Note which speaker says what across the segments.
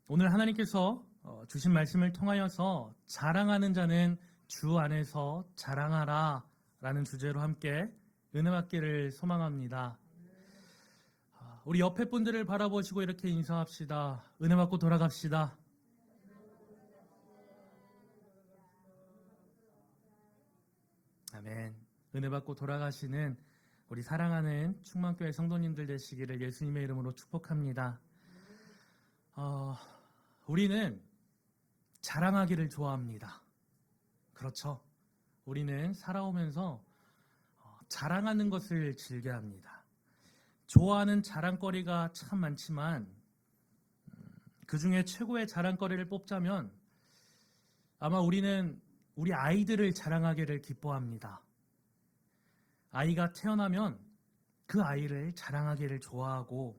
Speaker 1: 오늘 하나님께서 주신 말씀을 통하여서 자랑하는 자는 주 안에서 자랑하라 라는 주제로 함께 은혜 받기를 소망합니다. 우리 옆에 분들을 바라보시고 이렇게 인사합시다. 은혜 받고 돌아갑시다. 아멘. 은혜 받고 돌아가시는 우리 사랑하는 충만교회 성도님들 되시기를 예수님의 이름으로 축복합니다. 우리는 자랑하기를 좋아합니다. 그렇죠. 우리는 살아오면서 자랑하는 것을 즐겨합니다. 좋아하는 자랑거리가 참 많지만 그 중에 최고의 자랑거리를 뽑자면 아마 우리는 우리 아이들을 자랑하기를 기뻐합니다. 아이가 태어나면 그 아이를 자랑하기를 좋아하고,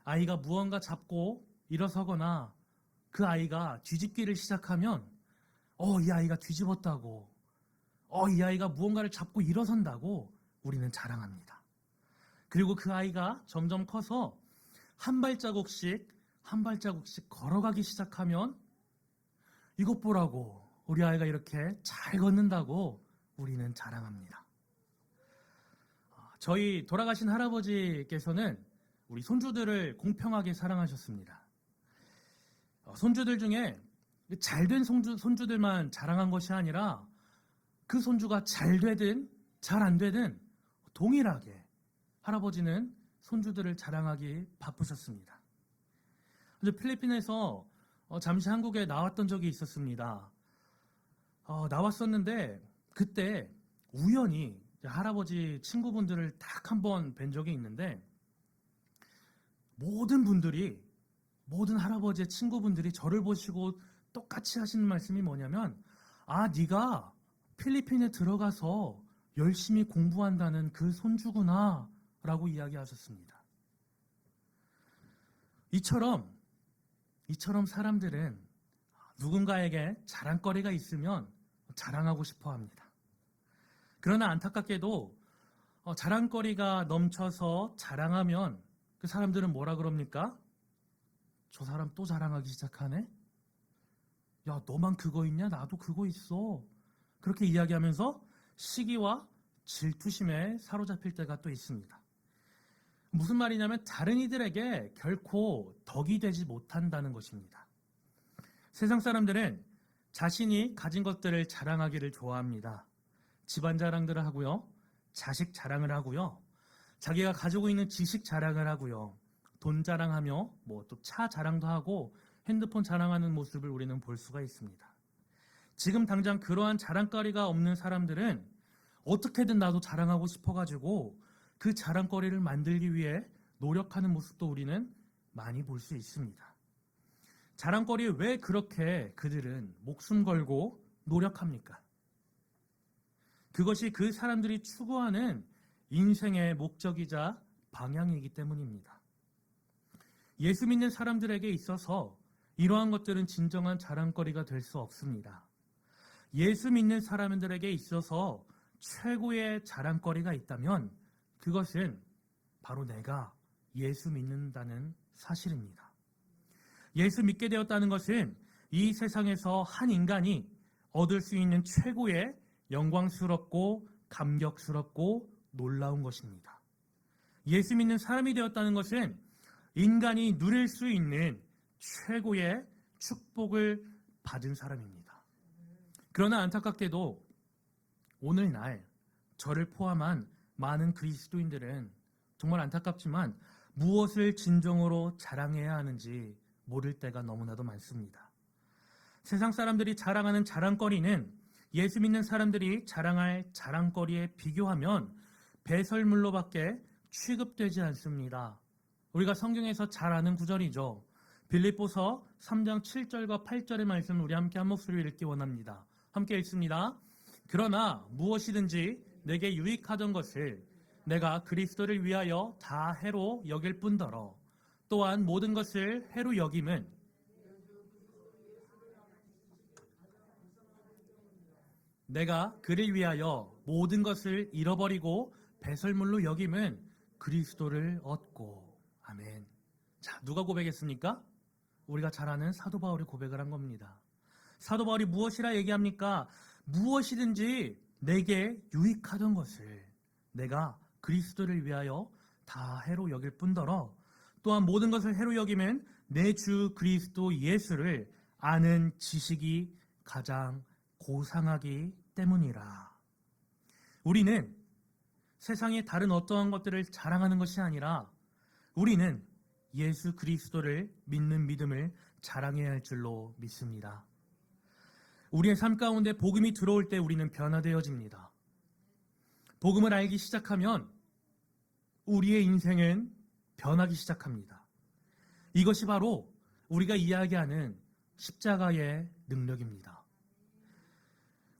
Speaker 1: 아이가 무언가 잡고 일어서거나 그 아이가 뒤집기를 시작하면 이 아이가 뒤집었다고, 이 아이가 무언가를 잡고 일어선다고 우리는 자랑합니다. 그리고 그 아이가 점점 커서 한 발자국씩 걸어가기 시작하면 이것 보라고, 우리 아이가 이렇게 잘 걷는다고 우리는 자랑합니다. 저희 돌아가신 할아버지께서는 우리 손주들을 공평하게 사랑하셨습니다. 손주들 중에 잘된 손주들만 자랑한 것이 아니라 그 손주가 잘 되든 잘 안 되든 동일하게 할아버지는 손주들을 자랑하기 바쁘셨습니다. 필리핀에서 잠시 한국에 나왔던 적이 있었습니다. 나왔었는데 그때 우연히 할아버지 친구분들을 딱 한 번 뵌 적이 있는데, 모든 할아버지의 친구분들이 저를 보시고 똑같이 하시는 말씀이 뭐냐면, 네가 필리핀에 들어가서 열심히 공부한다는 그 손주구나 라고 이야기하셨습니다. 이처럼 사람들은 누군가에게 자랑거리가 있으면 자랑하고 싶어 합니다. 그러나 안타깝게도 자랑거리가 넘쳐서 자랑하면 그 사람들은 뭐라 그럽니까? 저 사람 또 자랑하기 시작하네? 야, 너만 그거 있냐? 나도 그거 있어. 그렇게 이야기하면서 시기와 질투심에 사로잡힐 때가 또 있습니다. 무슨 말이냐면 다른 이들에게 결코 덕이 되지 못한다는 것입니다. 세상 사람들은 자신이 가진 것들을 자랑하기를 좋아합니다. 집안 자랑들을 하고요, 자식 자랑을 하고요, 자기가 가지고 있는 지식 자랑을 하고요, 돈 자랑하며 또 차 자랑도 하고 핸드폰 자랑하는 모습을 우리는 볼 수가 있습니다. 지금 당장 그러한 자랑거리가 없는 사람들은 어떻게든 나도 자랑하고 싶어가지고 그 자랑거리를 만들기 위해 노력하는 모습도 우리는 많이 볼 수 있습니다. 자랑거리에 왜 그렇게 그들은 목숨 걸고 노력합니까? 그것이 그 사람들이 추구하는 인생의 목적이자 방향이기 때문입니다. 예수 믿는 사람들에게 있어서 이러한 것들은 진정한 자랑거리가 될 수 없습니다. 예수 믿는 사람들에게 있어서 최고의 자랑거리가 있다면 그것은 바로 내가 예수 믿는다는 사실입니다. 예수 믿게 되었다는 것은 이 세상에서 한 인간이 얻을 수 있는 최고의 영광스럽고 감격스럽고 놀라운 것입니다. 예수 믿는 사람이 되었다는 것은 인간이 누릴 수 있는 최고의 축복을 받은 사람입니다. 그러나 안타깝게도 오늘날 저를 포함한 많은 그리스도인들은 정말 안타깝지만 무엇을 진정으로 자랑해야 하는지 모를 때가 너무나도 많습니다. 세상 사람들이 자랑하는 자랑거리는 예수 믿는 사람들이 자랑할 자랑거리에 비교하면 배설물로밖에 취급되지 않습니다. 우리가 성경에서 잘 아는 구절이죠. 빌립보서 3장 7절과 8절의 말씀을 우리 함께 한 목소리로 읽기 원합니다. 함께 읽습니다. 그러나 무엇이든지 내게 유익하던 것을 내가 그리스도를 위하여 다 해로 여길 뿐더러 또한 모든 것을 해로 여김은 내가 그를 위하여 모든 것을 잃어버리고 배설물로 여김은 그리스도를 얻고. 아멘. 자, 누가 고백했습니까? 우리가 잘 아는 사도 바울이 고백을 한 겁니다. 사도 바울이 무엇이라 얘기합니까? 무엇이든지 내게 유익하던 것을 내가 그리스도를 위하여 다 해로 여길 뿐더러 또한 모든 것을 해로 여기면 내 주 그리스도 예수를 아는 지식이 가장 고상하기 때문이라. 우리는 세상의 다른 어떠한 것들을 자랑하는 것이 아니라 우리는 예수 그리스도를 믿는 믿음을 자랑해야 할 줄로 믿습니다. 우리의 삶 가운데 복음이 들어올 때 우리는 변화되어집니다. 복음을 알기 시작하면 우리의 인생은 변하기 시작합니다. 이것이 바로 우리가 이야기하는 십자가의 능력입니다.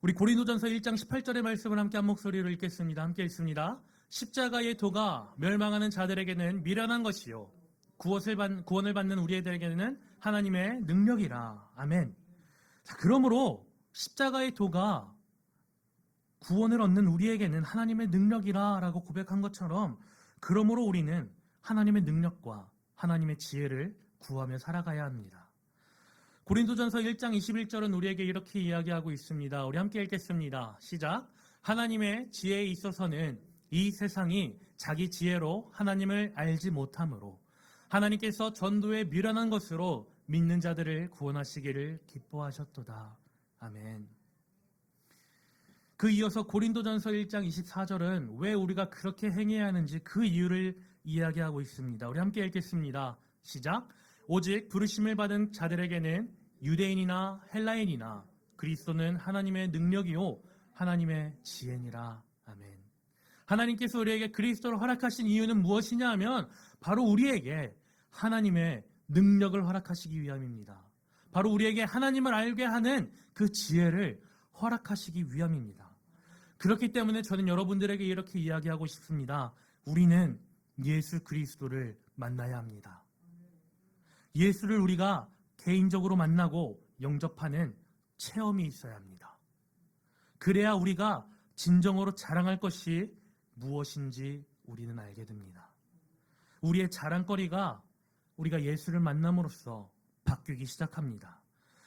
Speaker 1: 우리 고린도전서 1장 18절의 말씀을 함께 한 목소리로 읽겠습니다. 함께 읽습니다. 십자가의 도가 멸망하는 자들에게는 미련한 것이요 구원을 받는 우리들에게는 하나님의 능력이라. 아멘. 자, 그러므로 십자가의 도가 구원을 얻는 우리에게는 하나님의 능력이라 라고 고백한 것처럼 그러므로 우리는 하나님의 능력과 하나님의 지혜를 구하며 살아가야 합니다. 고린도전서 1장 21절은 우리에게 이렇게 이야기하고 있습니다. 우리 함께 읽겠습니다. 시작. 하나님의 지혜에 있어서는 이 세상이 자기 지혜로 하나님을 알지 못하므로 하나님께서 전도에 미련한 것으로 믿는 자들을 구원하시기를 기뻐하셨도다. 아멘. 그 이어서 고린도전서 1장 24절은 왜 우리가 그렇게 행해야 하는지 그 이유를 이야기하고 있습니다. 우리 함께 읽겠습니다. 시작. 오직 부르심을 받은 자들에게는 유대인이나 헬라인이나 그리스도는 하나님의 능력이요 하나님의 지혜니라. 아멘. 하나님께서 우리에게 그리스도를 허락하신 이유는 무엇이냐 하면 바로 우리에게 하나님의 능력을 허락하시기 위함입니다. 바로 우리에게 하나님을 알게 하는 그 지혜를 허락하시기 위함입니다. 그렇기 때문에 저는 여러분들에게 이렇게 이야기하고 싶습니다. 우리는 예수 그리스도를 만나야 합니다. 예수를 우리가 개인적으로 만나고 영접하는 체험이 있어야 합니다. 그래야 우리가 진정으로 자랑할 것이 무엇인지 우리는 알게 됩니다. 우리의 자랑거리가 우리가 예수를 만남으로써 바뀌기 시작합니다.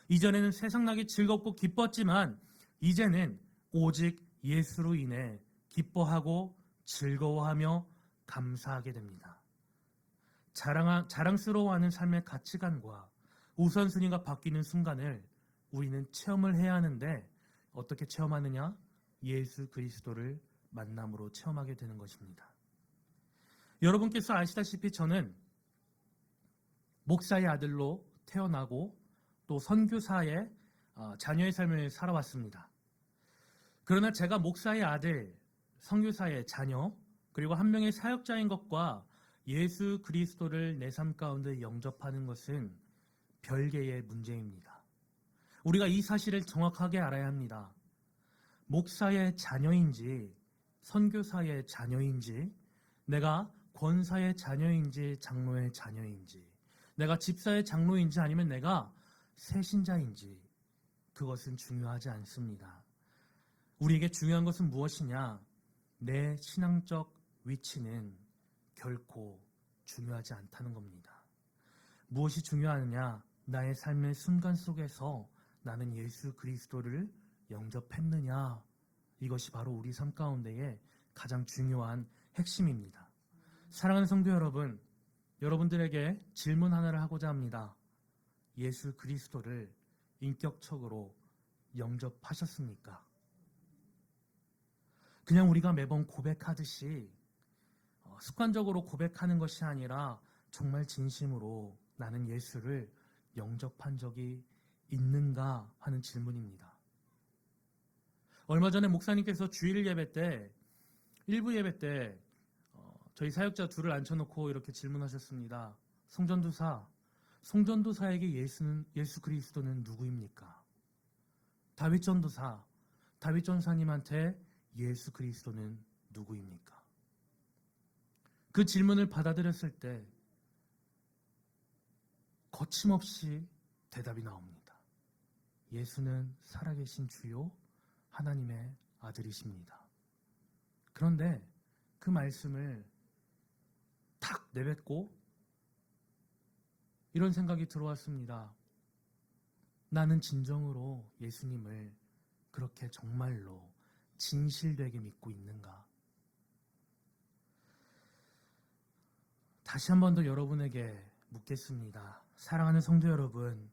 Speaker 1: 이전에는 세상나게 즐겁고 기뻤지만 이제는 오직 예수로 인해 기뻐하고 즐거워하며 감사하게 됩니다. 자랑스러워하는 삶의 가치관과 우선순위가 바뀌는 순간을 우리는 체험을 해야 하는데 어떻게 체험하느냐? 예수 그리스도를 만남으로 체험하게 되는 것입니다. 여러분께서 아시다시피 저는 목사의 아들로 태어나고 또 선교사의 자녀의 삶을 살아왔습니다. 그러나 제가 목사의 아들, 선교사의 자녀, 그리고 한 명의 사역자인 것과 예수 그리스도를 내 삶 가운데 영접하는 것은 별개의 문제입니다. 우리가 이 사실을 정확하게 알아야 합니다. 목사의 자녀인지 선교사의 자녀인지 내가 권사의 자녀인지 장로의 자녀인지 내가 집사의 장로인지 아니면 내가 새신자인지 그것은 중요하지 않습니다. 우리에게 중요한 것은 무엇이냐? 내 신앙적 위치는 결코 중요하지 않다는 겁니다. 무엇이 중요하느냐? 나의 삶의 순간 속에서 나는 예수 그리스도를 영접했느냐? 이것이 바로 우리 삶 가운데의 가장 중요한 핵심입니다. 사랑하는 성도 여러분, 여러분들에게 질문 하나를 하고자 합니다. 예수 그리스도를 인격적으로 영접하셨습니까? 그냥 우리가 매번 고백하듯이 습관적으로 고백하는 것이 아니라 정말 진심으로 나는 예수를 영접한 적이 있는가 하는 질문입니다. 얼마 전에 목사님께서 주일 예배 때, 일부 예배 때 저희 사역자 둘을 앉혀놓고 이렇게 질문하셨습니다. 송전도사에게 예수 그리스도는 누구입니까? 다윗 전사님한테 예수 그리스도는 누구입니까? 그 질문을 받아들였을 때 거침없이 대답이 나옵니다. 예수는 살아계신 주요 하나님의 아들이십니다. 그런데 그 말씀을 탁 내뱉고 이런 생각이 들어왔습니다. 나는 진정으로 예수님을 그렇게 정말로 진실되게 믿고 있는가? 다시 한 번 더 여러분에게 묻겠습니다. 사랑하는 성도 여러분,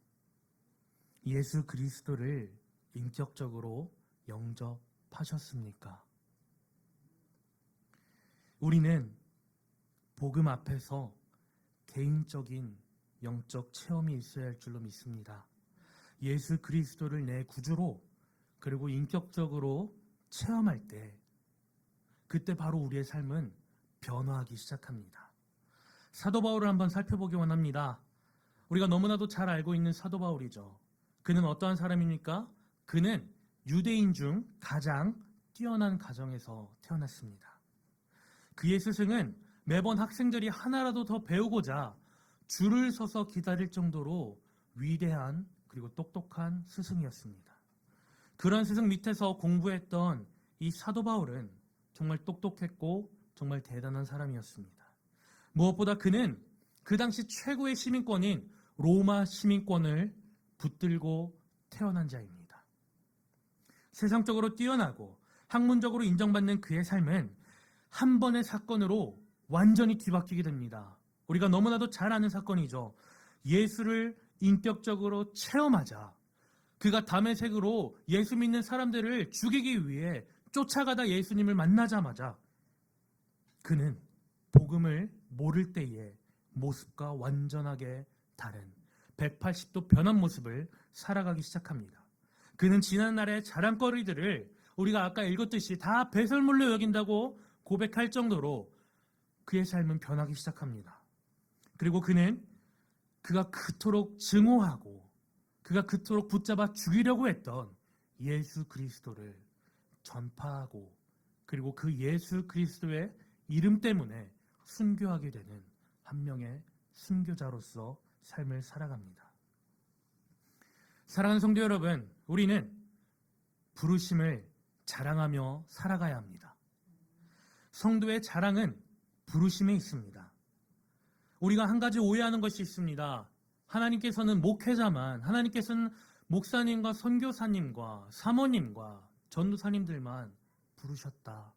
Speaker 1: 예수 그리스도를 인격적으로 영접하셨습니까? 우리는 복음 앞에서 개인적인 영적 체험이 있어야 할 줄로 믿습니다. 예수 그리스도를 내 구주로 그리고 인격적으로 체험할 때 그때 바로 우리의 삶은 변화하기 시작합니다. 사도 바울을 한번 살펴보기 원합니다. 우리가 너무나도 잘 알고 있는 사도 바울이죠. 그는 어떠한 사람입니까? 그는 유대인 중 가장 뛰어난 가정에서 태어났습니다. 그의 스승은 매번 학생들이 하나라도 더 배우고자 줄을 서서 기다릴 정도로 위대한 그리고 똑똑한 스승이었습니다. 그런 스승 밑에서 공부했던 이 사도 바울은 정말 똑똑했고 정말 대단한 사람이었습니다. 무엇보다 그는 그 당시 최고의 시민권인 로마 시민권을 붙들고 태어난 자입니다. 세상적으로 뛰어나고 학문적으로 인정받는 그의 삶은 한 번의 사건으로 완전히 뒤바뀌게 됩니다. 우리가 너무나도 잘 아는 사건이죠. 예수를 인격적으로 체험하자 그가 다메섹으로 예수 믿는 사람들을 죽이기 위해 쫓아가다 예수님을 만나자마자 그는 복음을 모를 때의 모습과 완전하게 다른 180도 변한 모습을 살아가기 시작합니다. 그는 지난날의 자랑거리들을 우리가 아까 읽었듯이 다 배설물로 여긴다고 고백할 정도로 그의 삶은 변하기 시작합니다. 그리고 그가 그토록 증오하고 그가 그토록 붙잡아 죽이려고 했던 예수 그리스도를 전파하고 그리고 그 예수 그리스도의 이름 때문에 순교하게 되는 한 명의 순교자로서 삶을 살아갑니다. 사랑하는 성도 여러분, 우리는 부르심을 자랑하며 살아가야 합니다. 성도의 자랑은 부르심에 있습니다. 우리가 한 가지 오해하는 것이 있습니다. 하나님께서는 목회자만, 하나님께서는 목사님과 선교사님과 사모님과 전도사님들만 부르셨다.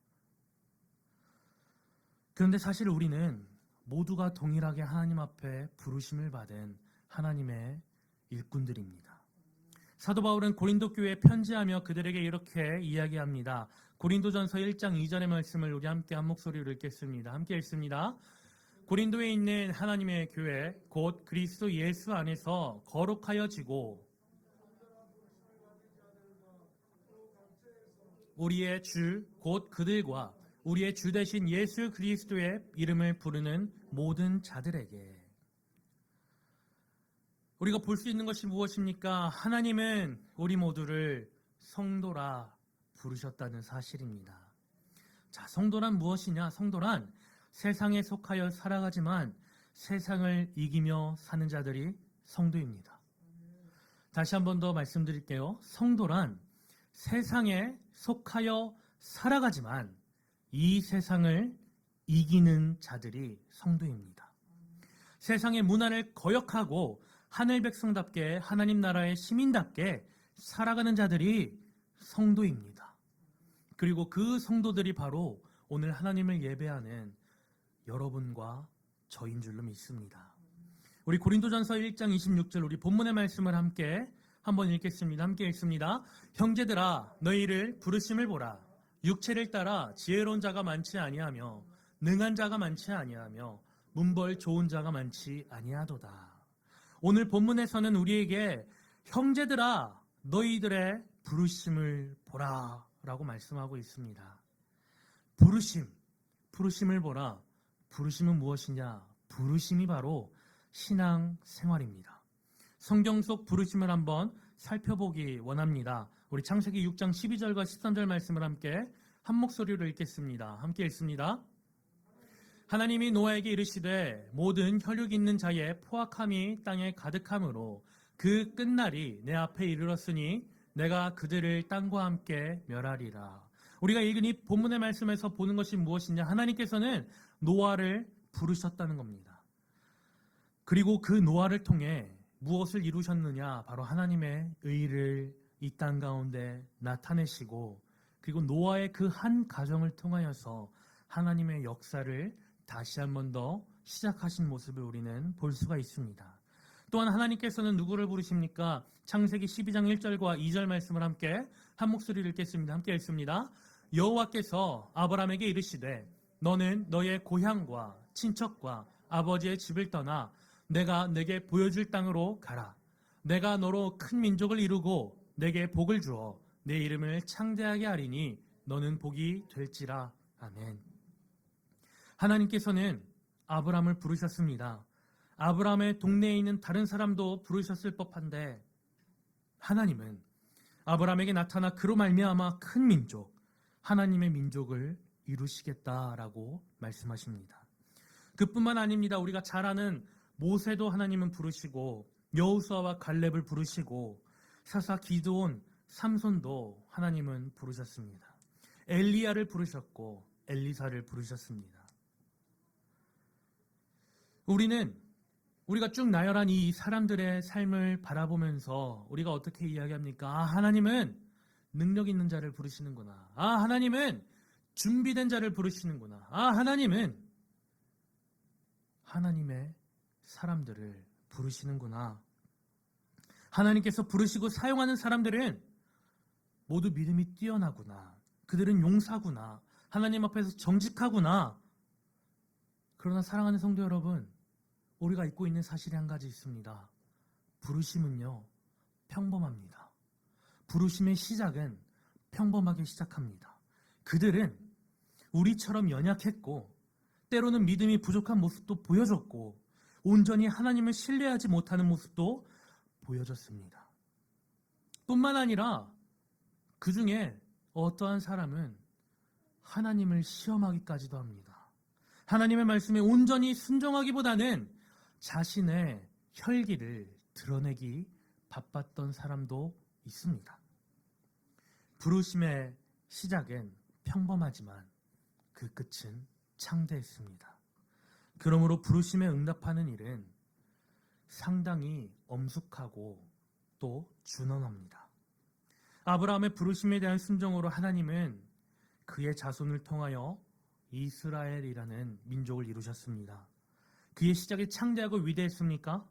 Speaker 1: 그런데 사실 우리는 모두가 동일하게 하나님 앞에 부르심을 받은 하나님의 일꾼들입니다. 사도 바울은 고린도 교회에 편지하며 그들에게 이렇게 이야기합니다. 고린도전서 1장 2절의 말씀을 우리 함께 한 목소리로 읽겠습니다. 함께 읽습니다. 고린도에 있는 하나님의 교회 곧 그리스도 예수 안에서 거룩하여지고 우리의 주 곧 그들과 우리의 주 되신 예수 그리스도의 이름을 부르는 모든 자들에게 우리가 볼 수 있는 것이 무엇입니까? 하나님은 우리 모두를 성도라 부르셨다는 사실입니다. 자, 성도란 무엇이냐? 성도란 세상에 속하여 살아가지만 세상을 이기며 사는 자들이 성도입니다. 다시 한 번 더 말씀드릴게요. 성도란 세상에 속하여 살아가지만 이 세상을 이기는 자들이 성도입니다. 세상의 문화를 거역하고 하늘 백성답게 하나님 나라의 시민답게 살아가는 자들이 성도입니다. 그리고 그 성도들이 바로 오늘 하나님을 예배하는 여러분과 저인 줄로 믿습니다. 우리 고린도전서 1장 26절 우리 본문의 말씀을 함께 한번 읽겠습니다. 함께 읽습니다. 형제들아 너희를 부르심을 보라. 육체를 따라 지혜로운 자가 많지 아니하며 능한 자가 많지 아니하며 문벌 좋은 자가 많지 아니하도다. 오늘 본문에서는 우리에게 형제들아 너희들의 부르심을 보라 라고 말씀하고 있습니다. 부르심을 보라. 부르심은 무엇이냐? 부르심이 바로 신앙생활입니다. 성경 속 부르심을 한번 살펴보기 원합니다. 우리 창세기 6장 12절과 13절 말씀을 함께 한 목소리로 읽겠습니다. 함께 읽습니다. 하나님이 노아에게 이르시되 모든 혈육 있는 자의 포악함이 땅에 가득함으로 그 끝날이 내 앞에 이르렀으니 내가 그들을 땅과 함께 멸하리라. 우리가 읽은 이 본문의 말씀에서 보는 것이 무엇이냐? 하나님께서는 노아를 부르셨다는 겁니다. 그리고 그 노아를 통해 무엇을 이루셨느냐? 바로 하나님의 의를 이 땅 가운데 나타내시고, 그리고 노아의 그 한 가정을 통하여서 하나님의 역사를 다시 한 번 더 시작하신 모습을 우리는 볼 수가 있습니다. 또한 하나님께서는 누구를 부르십니까? 창세기 12장 1절과 2절 말씀을 함께 한 목소리를 읽겠습니다. 함께 읽습니다. 여호와께서 아브라함에게 이르시되 너는 너의 고향과 친척과 아버지의 집을 떠나 내가 내게 보여줄 땅으로 가라. 내가 너로 큰 민족을 이루고 내게 복을 주어 내 이름을 창대하게 하리니 너는 복이 될지라. 아멘. 하나님께서는 아브라함을 부르셨습니다. 아브라함의 동네에 있는 다른 사람도 부르셨을 법한데 하나님은 아브라함에게 나타나 그로 말미암아 큰 민족, 하나님의 민족을 이루시겠다라고 말씀하십니다. 그뿐만 아닙니다. 우리가 잘 아는 모세도 하나님은 부르시고 여호수아와 갈렙을 부르시고 사사 기드온, 삼손도 하나님은 부르셨습니다. 엘리야를 부르셨고 엘리사를 부르셨습니다. 우리가 쭉 나열한 이 사람들의 삶을 바라보면서 우리가 어떻게 이야기합니까? 하나님은 능력 있는 자를 부르시는구나. 하나님은 준비된 자를 부르시는구나. 하나님은 하나님의 사람들을 부르시는구나. 하나님께서 부르시고 사용하는 사람들은 모두 믿음이 뛰어나구나. 그들은 용사구나. 하나님 앞에서 정직하구나. 그러나 사랑하는 성도 여러분, 우리가 잊고 있는 사실이 한 가지 있습니다. 부르심은요, 평범합니다. 부르심의 시작은 평범하게 시작합니다. 그들은 우리처럼 연약했고 때로는 믿음이 부족한 모습도 보여줬고 온전히 하나님을 신뢰하지 못하는 모습도 보여줬습니다. 뿐만 아니라 그 중에 어떠한 사람은 하나님을 시험하기까지도 합니다. 하나님의 말씀에 온전히 순종하기보다는 자신의 혈기를 드러내기 바빴던 사람도 있습니다. 부르심의 시작은 평범하지만 그 끝은 창대했습니다. 그러므로 부르심에 응답하는 일은 상당히 엄숙하고 또 준엄합니다. 아브라함의 부르심에 대한 순종으로 하나님은 그의 자손을 통하여 이스라엘이라는 민족을 이루셨습니다. 그의 시작이 창대하고 위대했습니까?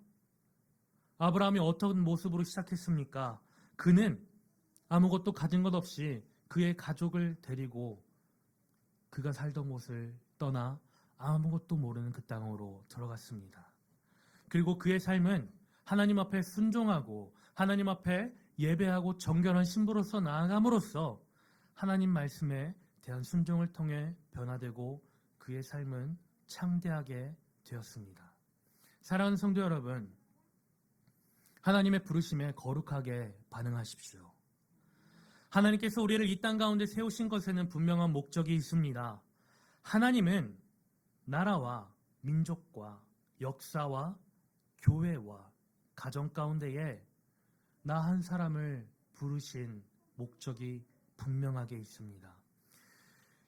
Speaker 1: 아브라함이 어떤 모습으로 시작했습니까? 그는 아무것도 가진 것 없이 그의 가족을 데리고 그가 살던 곳을 떠나 아무것도 모르는 그 땅으로 들어갔습니다. 그리고 그의 삶은 하나님 앞에 순종하고 하나님 앞에 예배하고 정결한 신부로서 나아감으로써 하나님 말씀에 대한 순종을 통해 변화되고 그의 삶은 창대하게 되었습니다. 사랑하는 성도 여러분, 하나님의 부르심에 거룩하게 반응하십시오. 하나님께서 우리를 이 땅 가운데 세우신 것에는 분명한 목적이 있습니다. 하나님은 나라와 민족과 역사와 교회와 가정 가운데에 나 한 사람을 부르신 목적이 분명하게 있습니다.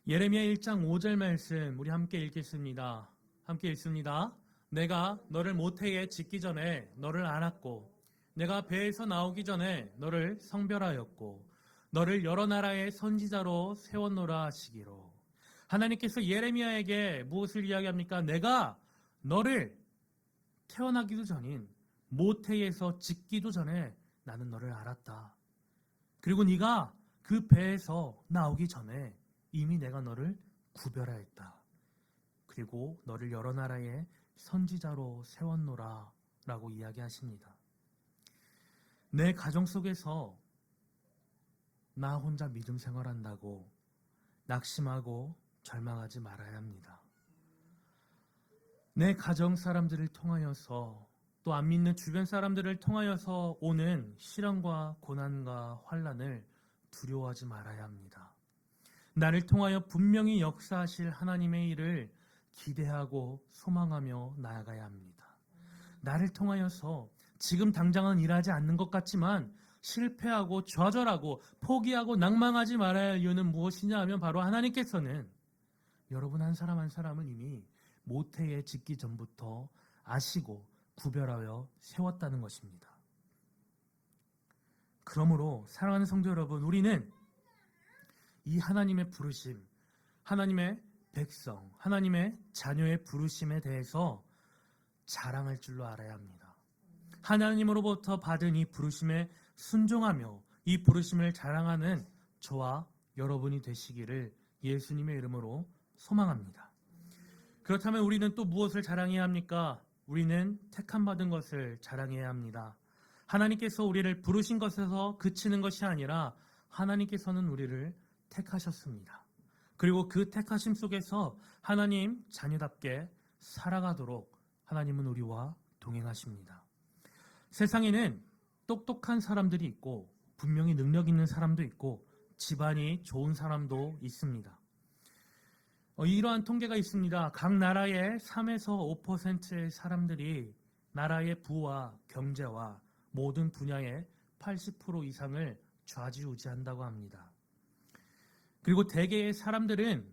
Speaker 1: 예레미야 1장 5절 말씀 우리 함께 읽겠습니다. 함께 읽습니다. 내가 너를 모태에 짓기 전에 너를 알았고 내가 배에서 나오기 전에 너를 성별하였고 너를 여러 나라의 선지자로 세웠노라 하시기로. 하나님께서 예레미야에게 무엇을 이야기합니까? 내가 너를 태어나기도 전인 모태에서 짓기도 전에 나는 너를 알았다. 그리고 네가 그 배에서 나오기 전에 이미 내가 너를 구별하였다. 그리고 너를 여러 나라의 선지자로 세웠노라 라고 이야기하십니다. 내 가정 속에서 나 혼자 믿음 생활한다고 낙심하고 절망하지 말아야 합니다. 내 가정 사람들을 통하여서 또 안 믿는 주변 사람들을 통하여서 오는 시련과 고난과 환난을 두려워하지 말아야 합니다. 나를 통하여 분명히 역사하실 하나님의 일을 기대하고 소망하며 나아가야 합니다. 나를 통하여서 지금 당장은 일하지 않는 것 같지만 실패하고 좌절하고 포기하고 낭망하지 말아야 할 이유는 무엇이냐 하면 바로 하나님께서는 여러분 한 사람 한 사람을 이미 모태에 짓기 전부터 아시고 구별하여 세웠다는 것입니다. 그러므로 사랑하는 성도 여러분, 우리는 이 하나님의 부르심, 하나님의 백성, 하나님의 자녀의 부르심에 대해서 자랑할 줄로 알아야 합니다. 하나님으로부터 받은 이 부르심에 순종하며 이 부르심을 자랑하는 저와 여러분이 되시기를 예수님의 이름으로 소망합니다. 그렇다면 우리는 또 무엇을 자랑해야 합니까? 우리는 택함받은 것을 자랑해야 합니다. 하나님께서 우리를 부르신 것에서 그치는 것이 아니라 하나님께서는 우리를 택하셨습니다. 그리고 그 택하심 속에서 하나님 자녀답게 살아가도록 하나님은 우리와 동행하십니다. 세상에는 똑똑한 사람들이 있고 분명히 능력 있는 사람도 있고 집안이 좋은 사람도 있습니다. 이러한 통계가 있습니다. 각 나라의 3에서 5%의 사람들이 나라의 부와 경제와 모든 분야의 80% 이상을 좌지우지한다고 합니다. 그리고 대개의 사람들은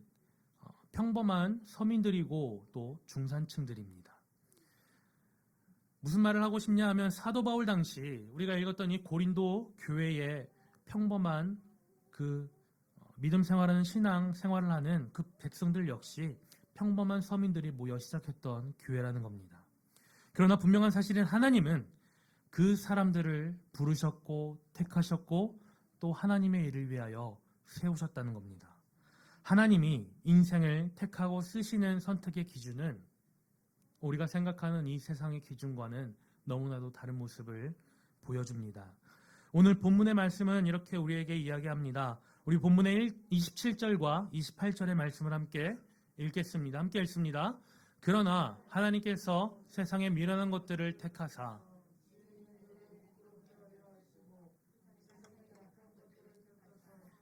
Speaker 1: 평범한 서민들이고 또 중산층들입니다. 무슨 말을 하고 싶냐 하면 사도 바울 당시 우리가 읽었던 이 고린도 교회의 평범한 그 믿음 생활하는 신앙 생활을 하는 그 백성들 역시 평범한 서민들이 모여 시작했던 교회라는 겁니다. 그러나 분명한 사실은 하나님은 그 사람들을 부르셨고 택하셨고 또 하나님의 일을 위하여 세우셨다는 겁니다. 하나님이 인생을 택하고 쓰시는 선택의 기준은 우리가 생각하는 이 세상의 기준과는 너무나도 다른 모습을 보여줍니다. 오늘 본문의 말씀은 이렇게 우리에게 이야기합니다. 우리 본문의 27절과 28절의 말씀을 함께 읽겠습니다. 함께 읽습니다. 그러나 하나님께서 세상의 미련한 것들을 택하사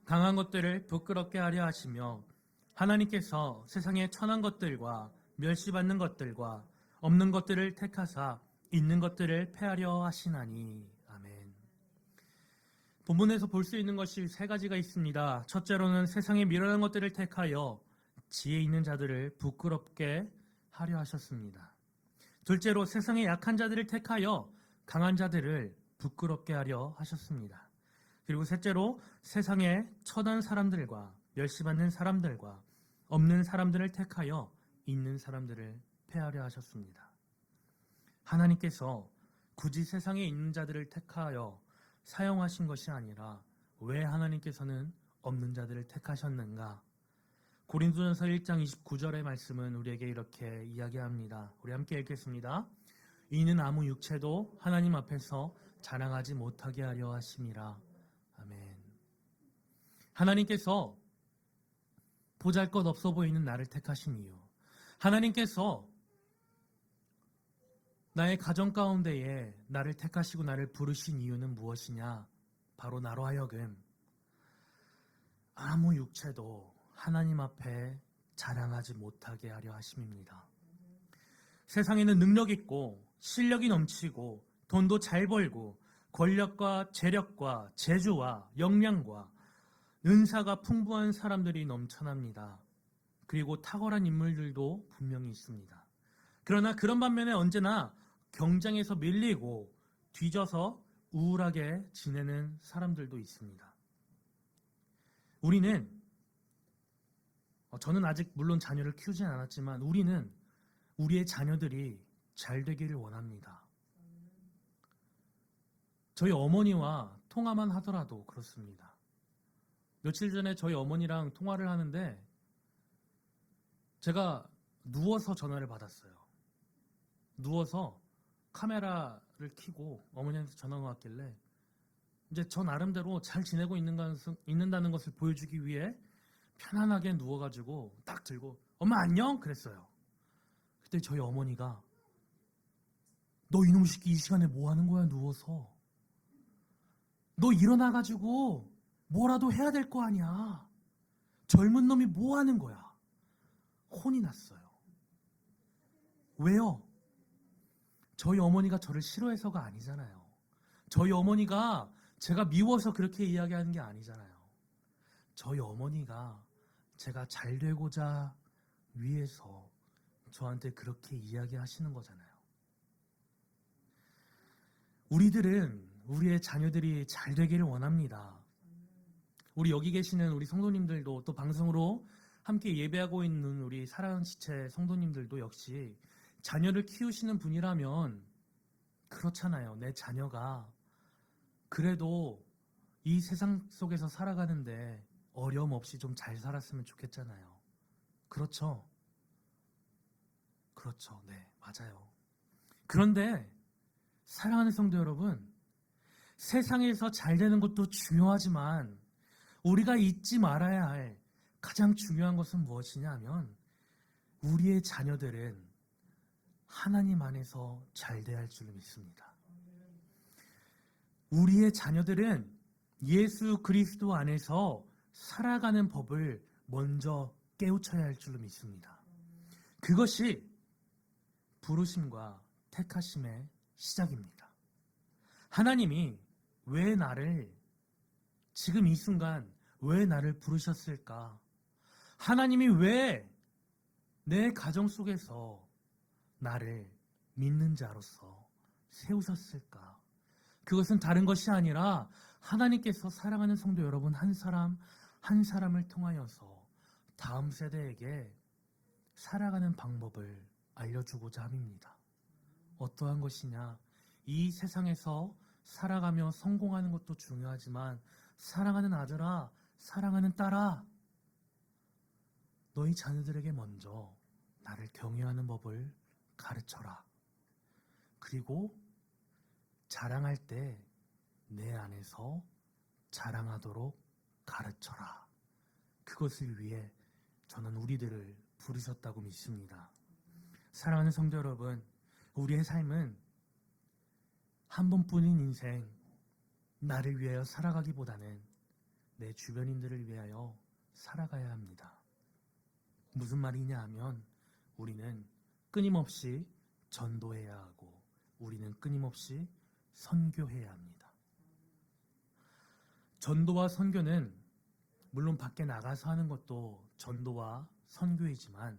Speaker 1: 강한 것들을 부끄럽게 하려 하시며 하나님께서 세상의 천한 것들과 멸시받는 것들과 없는 것들을 택하사 있는 것들을 패하려 하시나니. 아멘. 본문에서 볼 수 있는 것이 세 가지가 있습니다. 첫째로는 세상의 미련한 것들을 택하여 지혜 있는 자들을 부끄럽게 하려 하셨습니다. 둘째로 세상의 약한 자들을 택하여 강한 자들을 부끄럽게 하려 하셨습니다. 그리고 셋째로 세상의 천한 사람들과 멸시받는 사람들과 없는 사람들을 택하여 있는 사람들을 패하려 하셨습니다. 하나님께서 굳이 세상에 있는 자들을 택하여 사용하신 것이 아니라 왜 하나님께서는 없는 자들을 택하셨는가? 고린도전서 1장 29절의 말씀은 우리에게 이렇게 이야기합니다. 우리 함께 읽겠습니다. 이는 아무 육체도 하나님 앞에서 자랑하지 못하게 하려 하심이라. 아멘. 하나님께서 보잘것없어 보이는 나를 택하신 이유, 하나님께서 나의 가정 가운데에 나를 택하시고 나를 부르신 이유는 무엇이냐? 바로 나로 하여금 아무 육체도 하나님 앞에 자랑하지 못하게 하려 하심입니다. 세상에는 능력 있고 실력이 넘치고 돈도 잘 벌고 권력과 재력과 재주와 역량과 은사가 풍부한 사람들이 넘쳐납니다. 그리고 탁월한 인물들도 분명히 있습니다. 그러나 그런 반면에 언제나 경쟁에서 밀리고 뒤져서 우울하게 지내는 사람들도 있습니다. 저는 아직 물론 자녀를 키우진 않았지만 우리는 우리의 자녀들이 잘 되기를 원합니다. 저희 어머니와 통화만 하더라도 그렇습니다. 며칠 전에 저희 어머니랑 통화를 하는데 제가 누워서 전화를 받았어요. 누워서 카메라를 켜고 어머니한테 전화가 왔길래 이제 저 나름대로 잘 지내고 있는다는 것을 보여주기 위해 편안하게 누워가지고 딱 들고 엄마 안녕? 그랬어요. 그때 저희 어머니가 너 이놈 새끼 이 시간에 뭐 하는 거야 누워서. 너 일어나가지고 뭐라도 해야 될 거 아니야. 젊은 놈이 뭐 하는 거야. 혼이 났어요. 왜요? 저희 어머니가 저를 싫어해서가 아니잖아요. 저희 어머니가 제가 미워서 그렇게 이야기하는 게 아니잖아요. 저희 어머니가 제가 잘 되고자 위해서 저한테 그렇게 이야기하시는 거잖아요. 우리들은 우리의 자녀들이 잘 되기를 원합니다. 우리 여기 계시는 우리 성도님들도 또 방송으로 함께 예배하고 있는 우리 사랑하는 지체 성도님들도 역시 자녀를 키우시는 분이라면 그렇잖아요. 내 자녀가 그래도 이 세상 속에서 살아가는데 어려움 없이 좀 잘 살았으면 좋겠잖아요. 그렇죠? 그렇죠. 네, 맞아요. 그런데 사랑하는 성도 여러분, 세상에서 잘 되는 것도 중요하지만 우리가 잊지 말아야 할 가장 중요한 것은 무엇이냐 하면 우리의 자녀들은 하나님 안에서 잘 돼야 할 줄 믿습니다. 우리의 자녀들은 예수 그리스도 안에서 살아가는 법을 먼저 깨우쳐야 할 줄로 믿습니다. 그것이 부르심과 택하심의 시작입니다. 하나님이 왜 나를 지금 이 순간 왜 나를 부르셨을까? 하나님이 왜 내 가정 속에서 나를 믿는 자로서 세우셨을까? 그것은 다른 것이 아니라 하나님께서 사랑하는 성도 여러분 한 사람 한 사람을 통하여서 다음 세대에게 살아가는 방법을 알려주고자 함입니다. 어떠한 것이냐? 이 세상에서 살아가며 성공하는 것도 중요하지만 사랑하는 아들아, 사랑하는 딸아, 너희 자녀들에게 먼저 나를 경외하는 법을 가르쳐라. 그리고 자랑할 때 내 안에서 자랑하도록 가르쳐라. 그것을 위해 저는 우리들을 부르셨다고 믿습니다. 사랑하는 성도 여러분, 우리의 삶은 한 번뿐인 인생, 나를 위하여 살아가기보다는 내 주변인들을 위하여 살아가야 합니다. 무슨 말이냐 하면 우리는 끊임없이 전도해야 하고 우리는 끊임없이 선교해야 합니다. 전도와 선교는 물론 밖에 나가서 하는 것도 전도와 선교이지만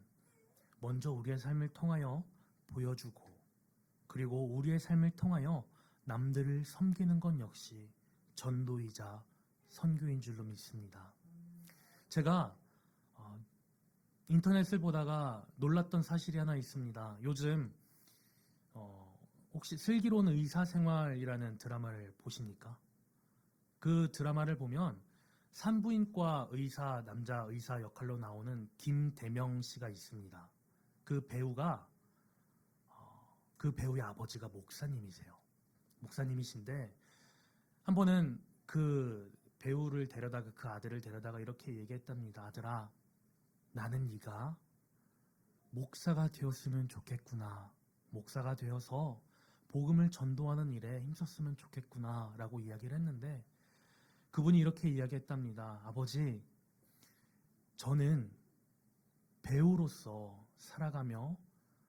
Speaker 1: 먼저 우리의 삶을 통하여 보여주고 그리고 우리의 삶을 통하여 남들을 섬기는 것 역시 전도이자 선교인 줄로 믿습니다. 제가 인터넷을 보다가 놀랐던 사실이 하나 있습니다. 요즘 혹시 슬기로운 의사생활이라는 드라마를 보십니까? 그 드라마를 보면 산부인과 의사, 남자 의사 역할로 나오는 김대명 씨가 있습니다. 그 배우가 그 배우의 아버지가 목사님이세요. 목사님이신데 한 번은 그 배우를 데려다가 그 아들을 데려다가 이렇게 얘기했답니다. 아들아, 나는 네가 목사가 되었으면 좋겠구나. 목사가 되어서 복음을 전도하는 일에 힘썼으면 좋겠구나 라고 이야기를 했는데 그분이 이렇게 이야기했답니다. 아버지, 저는 배우로서 살아가며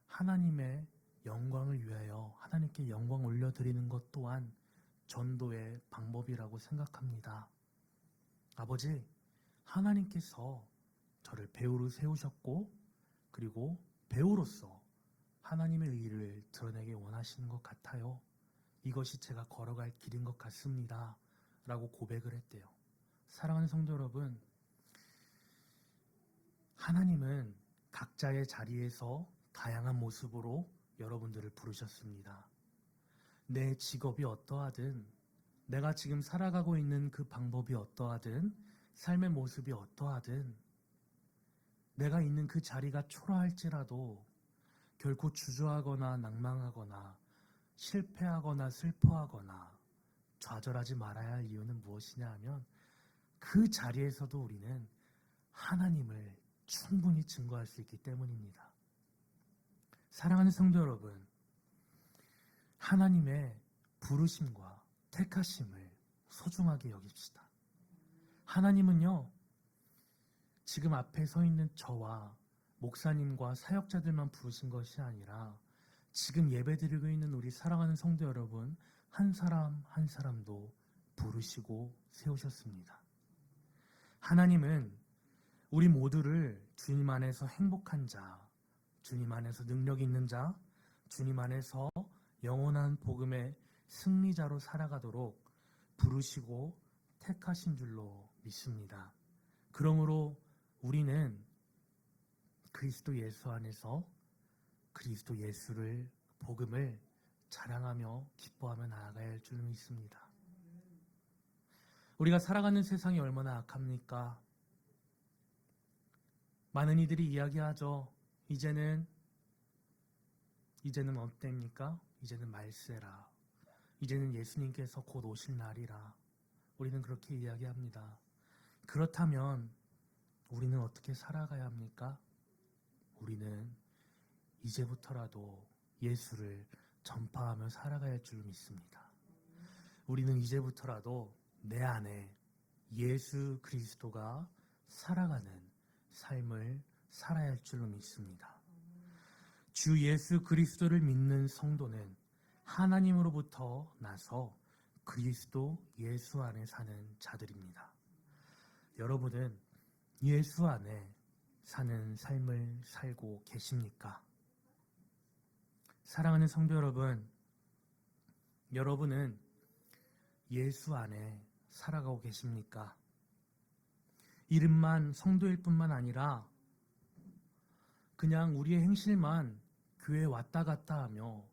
Speaker 1: 하나님의 영광을 위하여 하나님께 영광 올려드리는 것 또한 전도의 방법이라고 생각합니다. 아버지, 하나님께서 저를 배우로 세우셨고 그리고 배우로서 하나님의 의를 드러내기 원하시는 것 같아요. 이것이 제가 걸어갈 길인 것 같습니다. 라고 고백을 했대요. 사랑하는 성도 여러분, 하나님은 각자의 자리에서 다양한 모습으로 여러분들을 부르셨습니다. 내 직업이 어떠하든 내가 지금 살아가고 있는 그 방법이 어떠하든 삶의 모습이 어떠하든 내가 있는 그 자리가 초라할지라도 결코 주저하거나 낭망하거나 실패하거나 슬퍼하거나 좌절하지 말아야 할 이유는 무엇이냐 하면 그 자리에서도 우리는 하나님을 충분히 증거할 수 있기 때문입니다. 사랑하는 성도 여러분, 하나님의 부르심과 택하심을 소중하게 여깁시다. 하나님은요, 지금 앞에 서 있는 저와 목사님과 사역자들만 부르신 것이 아니라 지금 예배드리고 있는 우리 사랑하는 성도 여러분 한 사람 한 사람도 부르시고 세우셨습니다. 하나님은 우리 모두를 주님 안에서 행복한 자, 주님 안에서 능력 있는 자, 주님 안에서 영원한 복음의 승리자로 살아가도록 부르시고 택하신 줄로 믿습니다. 그러므로 우리는 그리스도 예수 안에서 그리스도 예수를 복음을 자랑하며 기뻐하며 나아가야 할 줄 믿습니다. 우리가 살아가는 세상이 얼마나 악합니까? 많은 이들이 이야기하죠. 이제는 어때입니까? 이제는 말세라. 이제는 예수님께서 곧 오실 날이라. 우리는 그렇게 이야기합니다. 그렇다면 우리는 어떻게 살아가야 합니까? 우리는 이제부터라도 예수를 전파하며 살아가야 할 줄 믿습니다. 우리는 이제부터라도 내 안에 예수 그리스도가 살아가는 삶을 살아야 할 줄로 믿습니다. 주 예수 그리스도를 믿는 성도는 하나님으로부터 나서 그리스도 예수 안에 사는 자들입니다. 여러분은 예수 안에 사는 삶을 살고 계십니까? 사랑하는 성도 여러분, 여러분은 예수 안에 살아가고 계십니까? 이름만 성도일 뿐만 아니라 그냥 우리의 행실만 교회에 왔다 갔다 하며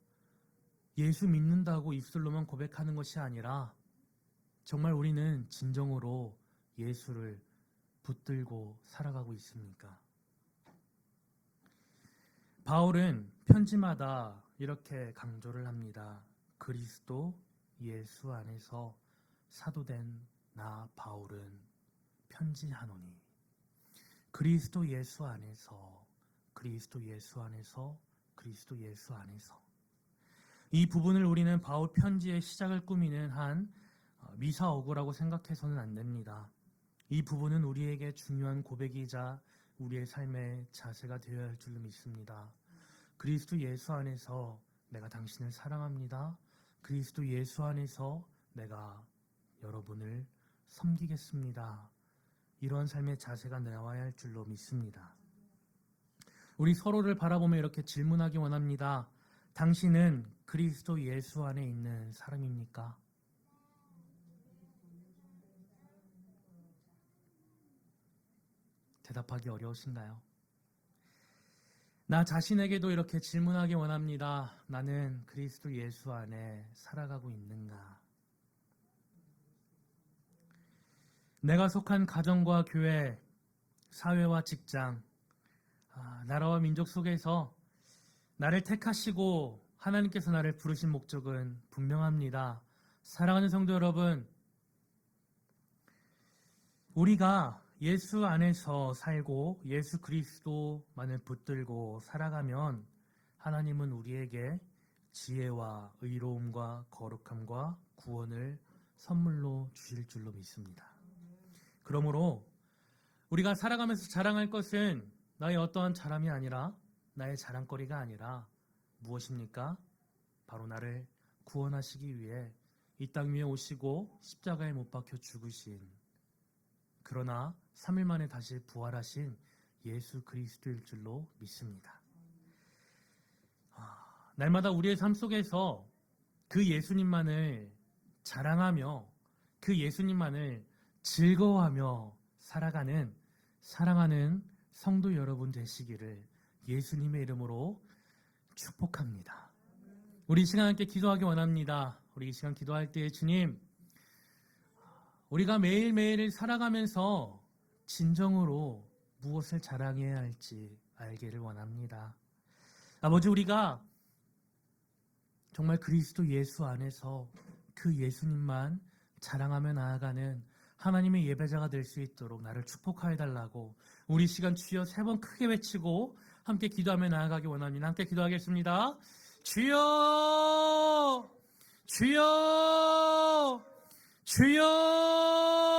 Speaker 1: 예수 믿는다고 입술로만 고백하는 것이 아니라 정말 우리는 진정으로 예수를 붙들고 살아가고 있습니까? 바울은 편지마다 이렇게 강조를 합니다. 그리스도 예수 안에서 사도된 나 바울은 편지하노니. 그리스도 예수 안에서, 그리스도 예수 안에서, 그리스도 예수 안에서. 이 부분을 우리는 바울 편지의 시작을 꾸미는 한 미사어구라고 생각해서는 안 됩니다. 이 부분은 우리에게 중요한 고백이자 우리의 삶의 자세가 되어야 할 줄로 믿습니다. 그리스도 예수 안에서 내가 당신을 사랑합니다. 그리스도 예수 안에서 내가 여러분을 섬기겠습니다. 이러한 삶의 자세가 나와야 할 줄로 믿습니다. 우리 서로를 바라보며 이렇게 질문하기 원합니다. 당신은 그리스도 예수 안에 있는 사람입니까? 대답하기 어려우신가요? 나 자신에게도 이렇게 질문하기 원합니다. 나는 그리스도 예수 안에 살아가고 있는가? 내가 속한 가정과 교회, 사회와 직장, 나라와 민족 속에서 나를 택하시고 하나님께서 나를 부르신 목적은 분명합니다. 사랑하는 성도 여러분, 우리가 예수 안에서 살고 예수 그리스도만을 붙들고 살아가면 하나님은 우리에게 지혜와 의로움과 거룩함과 구원을 선물로 주실 줄로 믿습니다. 그러므로 우리가 살아가면서 자랑할 것은 나의 어떠한 자랑이 아니라 나의 자랑거리가 아니라 무엇입니까? 바로 나를 구원하시기 위해 이 땅 위에 오시고 십자가에 못 박혀 죽으신 그러나 3일 만에 다시 부활하신 예수 그리스도일 줄로 믿습니다. 날마다 우리의 삶 속에서 그 예수님만을 자랑하며 그 예수님만을 즐거워하며 살아가는 사랑하는 성도 여러분 되시기를 예수님의 이름으로 축복합니다. 우리 이 시간 함께 기도하기 원합니다. 우리 이 시간 기도할 때 주님, 우리가 매일매일 살아가면서 진정으로 무엇을 자랑해야 할지 알기를 원합니다. 아버지, 우리가 정말 그리스도 예수 안에서 그 예수님만 자랑하며 나아가는 하나님의 예배자가 될 수 있도록 나를 축복하여 달라고 우리 시간 주여 3번 크게 외치고 함께 기도하며 나아가기 원합니다. 함께 기도하겠습니다. 주여! 주여! 주여!